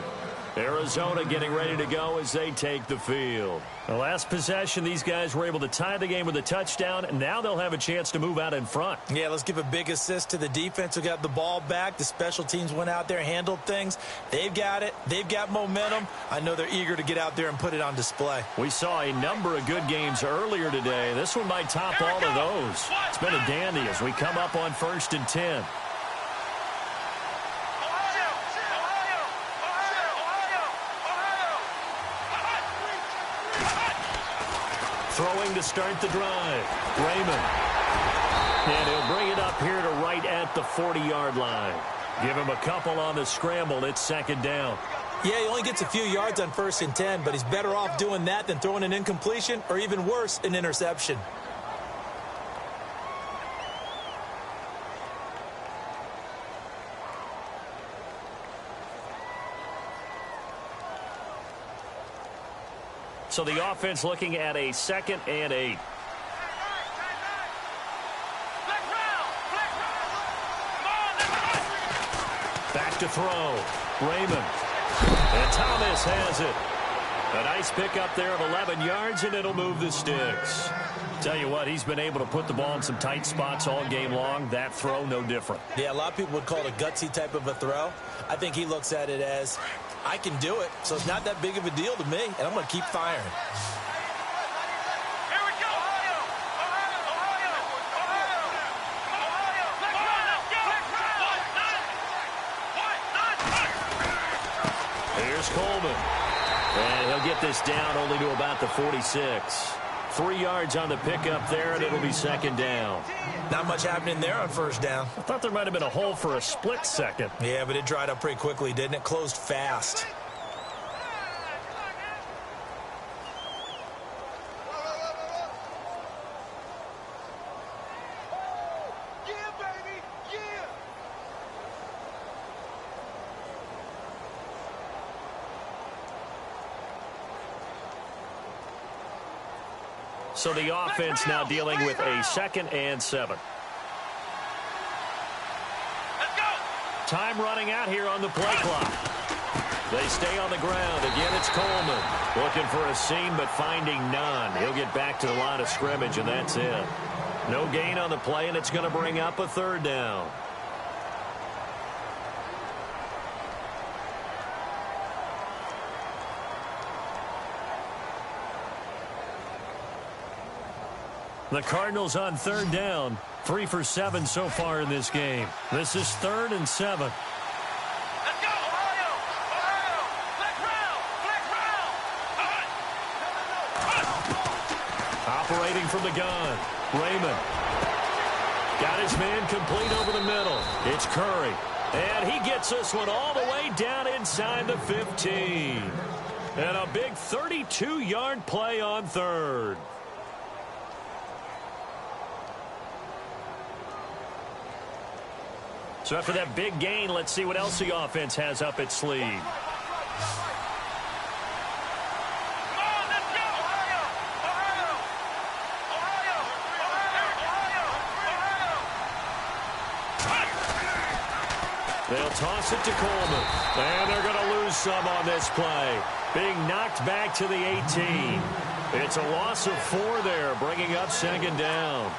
A: Arizona getting ready to go as they take the field. The last possession, these guys were able to tie the game with a touchdown, and now they'll have a chance to move out in front.
B: Yeah, let's give a big assist to the defense who got the ball back. The special teams went out there, handled things. They've got it. They've got momentum. I know they're eager to get out there and put it on display.
A: We saw a number of good games earlier today. This one might top all of those. It's been a dandy as we come up on 1st and 10. Throwing to start the drive. Raymond. And he'll bring it up here to right at the 40-yard line. Give him a couple on the scramble. It's 2nd down.
B: Yeah, he only gets a few yards on 1st and 10, but he's better off doing that than throwing an incompletion or even worse, an interception.
A: So the offense looking at a 2nd and 8. Back to throw. Raymond. And Thomas has it. A nice pickup there of 11 yards, and it'll move the sticks. Tell you what, he's been able to put the ball in some tight spots all game long. That throw, no different.
B: Yeah, a lot of people would call it a gutsy type of a throw. I think he looks at it as, I can do it, so it's not that big of a deal to me, and I'm going to keep firing.
C: Here we go.
A: Here's Coleman. And he'll get this down only to about the 46. 3 yards on the pickup there, and it'll be 2nd down.
B: Not much happening there on 1st down.
A: I thought there might have been a hole for a split second.
B: Yeah, but it dried up pretty quickly, didn't it? Closed fast.
A: So the offense now dealing with a 2nd and 7.
C: Let's go.
A: Time running out here on the play clock. They stay on the ground. Again, it's Coleman. Looking for a seam, but finding none. He'll get back to the line of scrimmage, and that's it. No gain on the play, and it's going to bring up a 3rd down. The Cardinals on 3rd down. 3 for 7 so far in this game. This is 3rd and 7.
C: Let's go, Ohio! Ohio! Flex round! Flex round!
A: Operating from the gun. Raymond. Got his man complete over the middle. It's Curry. And he gets this one all the way down inside the 15. And a big 32-yard play on 3rd. So after that big gain, let's see what else the offense has up its sleeve. They'll toss it to Coleman. And they're going to lose some on this play. Being knocked back to the 18. It's a loss of 4 there, bringing up second down.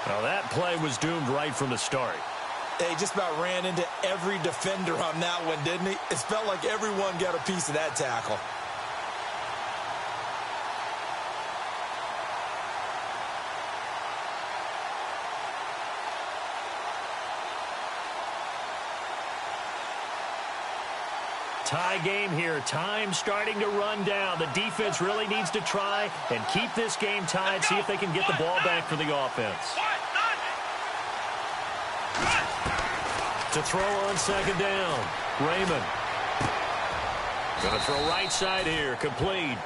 A: Well, that play was doomed right from the start.
B: He just about ran into every defender on that one, didn't he? It felt like everyone got a piece of that tackle.
A: Tie game here. Time starting to run down. The defense really needs to try and keep this game tied, see if they can get the ball back for the offense. To throw on second down. Raymond. Going to throw right side here. Complete.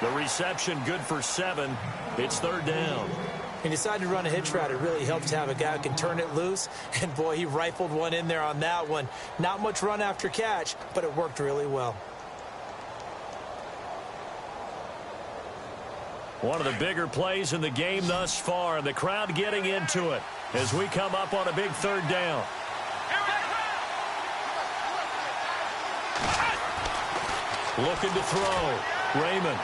A: The reception good for 7. It's third down.
B: He decided to run a hitch route. It really helps to have a guy who can turn it loose. And, boy, he rifled one in there on that one. Not much run after catch, but it worked really well.
A: One of the bigger plays in the game thus far. The crowd getting into it as we come up on a big third down. Looking to throw. Raymond.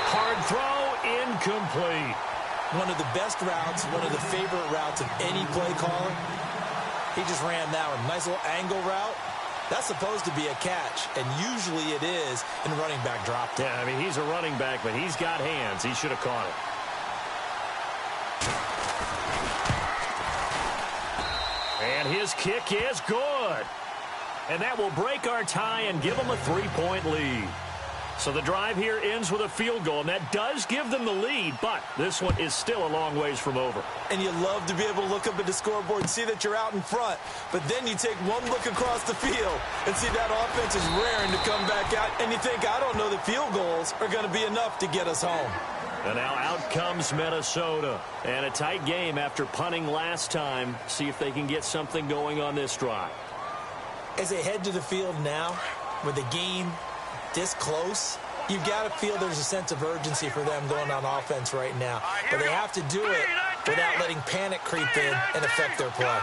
A: Hard throw, incomplete.
B: One of the best routes, one of the favorite routes of any play caller. He just ran that one. Nice little angle route. That's supposed to be a catch, and usually it is, and the running back dropped it.
A: Yeah, I mean, he's a running back, but he's got hands. He should have caught it. And his kick is good. And that will break our tie and give them a 3-point lead. So the drive here ends with a field goal, and that does give them the lead, but this one is still a long ways from over.
B: And you love to be able to look up at the scoreboard and see that you're out in front, but then you take one look across the field and see that offense is raring to come back out, and you think, I don't know that field goals are going to be enough to get us home.
A: And now out comes Minnesota. And a tight game after punting last time. See if they can get something going on this drive.
B: As they head to the field now, with the game this close, you've got to feel there's a sense of urgency for them going on offense right now. But they have to do it without letting panic creep in and affect their play.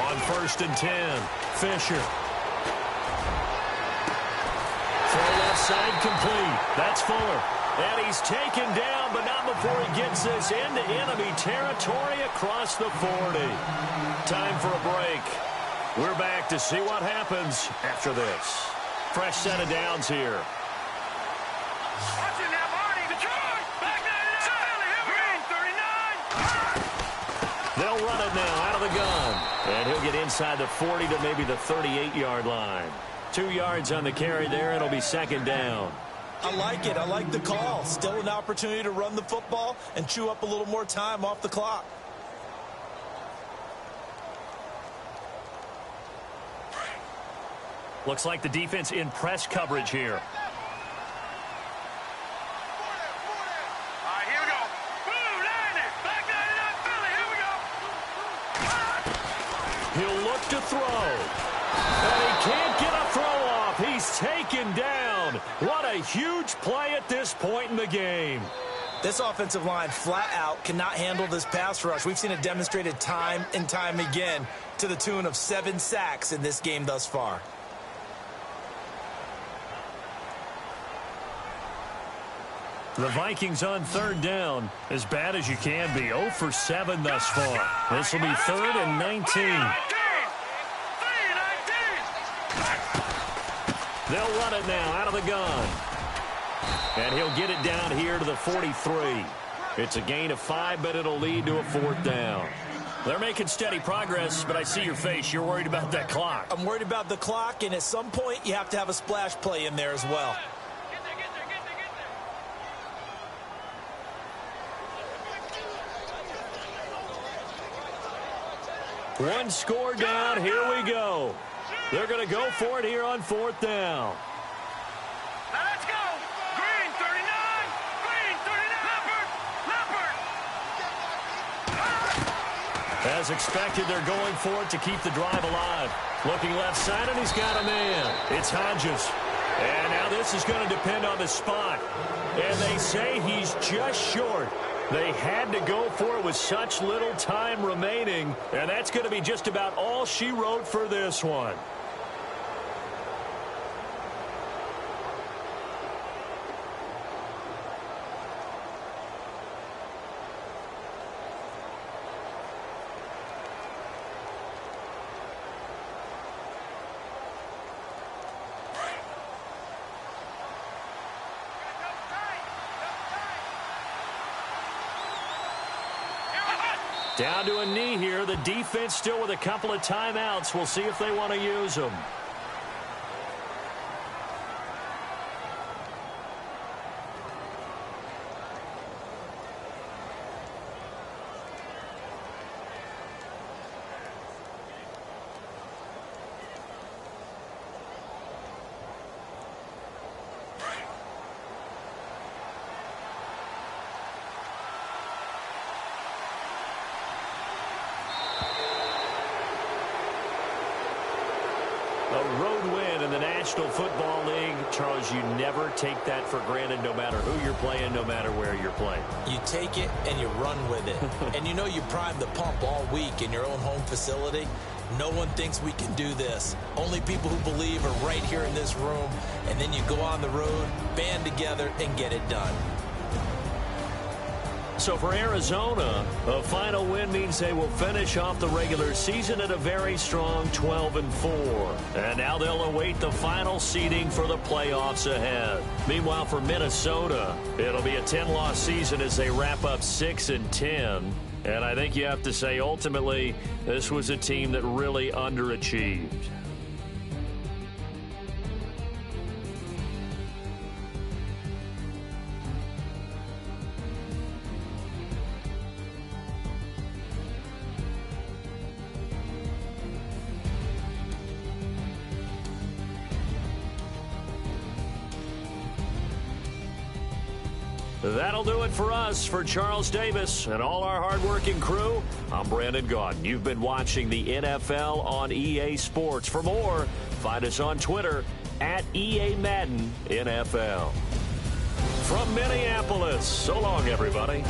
A: On 1st and 10, Fisher. Throw left side complete. That's Fuller. And he's taken down, but not before he gets this into enemy territory across the 40. Time for a break. We're back to see what happens after this. Fresh set of downs here.
C: Watching that, Marty. Detroit. Back 99. Green 39.
A: They'll run it now out of the gun. And he'll get inside the 40 to maybe the 38-yard line. 2 yards on the carry there. It'll be second down.
B: I like it. I like the call. Still an opportunity to run the football and chew up a little more time off the clock.
A: Looks like the defense in press coverage here.
C: All right, here we go. Blue line it. Back 99 Philly. Here we go.
A: He'll look to throw. And he can't get a throw off. He's taken down. What a huge play at this point in the game.
B: This offensive line flat out cannot handle this pass rush. We've seen it demonstrated time and time again to the tune of 7 sacks in this game thus far.
A: The Vikings on third down, as bad as you can be. 0 for 7 thus far. This will be 3rd and 19. They'll run it now out of the gun. And he'll get it down here to the 43. It's a gain of 5, but it'll lead to a 4th down. They're making steady progress, but I see your face. You're worried about that clock.
B: I'm worried about the clock, and at some point you have to have a splash play in there as well.
A: One score down. Here we go. They're going to go for it here on 4th down.
C: Now let's go. Green 39. Green 39. Leopard.
A: As expected, they're going for it to keep the drive alive. Looking left side, and he's got a man. It's Hodges. And now this is going to depend on the spot. And they say he's just short. They had to go for it with such little time remaining. And that's going to be just about all she wrote for this one. Down to a knee here. The defense still with a couple of timeouts. We'll see if they want to use them. A road win in the National Football League. Charles, you never take that for granted no matter who you're playing, no matter where you're playing.
B: You take it and you run with it. And you know you primed the pump all week in your own home facility. No one thinks we can do this. Only people who believe are right here in this room. And then you go on the road, band together, and get it done.
A: So for Arizona, a final win means they will finish off the regular season at a very strong 12-4. And now they'll await the final seeding for the playoffs ahead. Meanwhile, for Minnesota, it'll be a 10-loss season as they wrap up 6-10. And I think you have to say, ultimately, this was a team that really underachieved. That'll do it for us. For Charles Davis and all our hardworking crew, I'm Brandon Gaudin. You've been watching the NFL on EA Sports. For more, find us on Twitter at EA Madden NFL. From Minneapolis, so long, everybody.